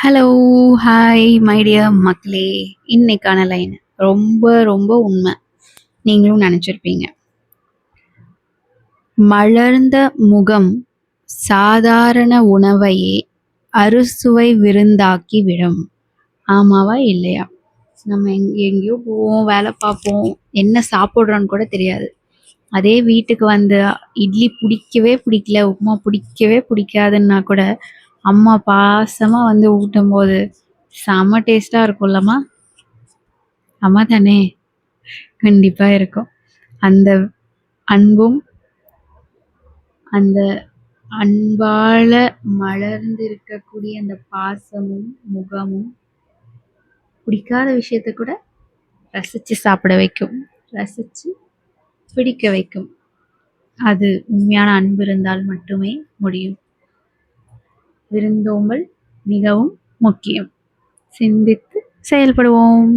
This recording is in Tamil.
ஹலோ! ஹாய் மை டியர் மக்களே! இன்னைக்கான லைன் ரொம்ப ரொம்ப உண்ம. நீங்களும் நெனச்சிருப்பீங்க. மலர்ந்த முகம் சாதாரண உணவையே அறுசுவை விருந்தாக்கி விடும். ஆமாவா? இல்லையா? நம்ம எங்கேயோ போவோம், வேல பார்ப்போம், என்ன சாப்பிடுறோன்னு கூட தெரியாது. அதே வீட்டுக்கு வந்து இட்லி பிடிக்கவே பிடிக்கல, உப்புமா பிடிக்கவே பிடிக்காதுன்னா கூட, அம்மா பாசமா வந்து ஊட்டும்போது செம்ம டேஸ்ட்டா இருக்கும்லம்மா? ஆமா தானே! கண்டிப்பா இருக்கும். அந்த அன்பும், அந்த அன்பால மலர்ந்திருக்கக்கூடிய அந்த பாசமும், முகமும் பிடிக்காத விஷயத்த கூட ரசிச்சு சாப்பிட வைக்கும். ரசிச்சு பிடிக்க வைக்கும். அது உண்மையான அன்பு இருந்தால் மட்டுமே முடியும். விருந்தோம்பல் மிகவும் முக்கியம். சிந்தித்து செயல்படுவோம்.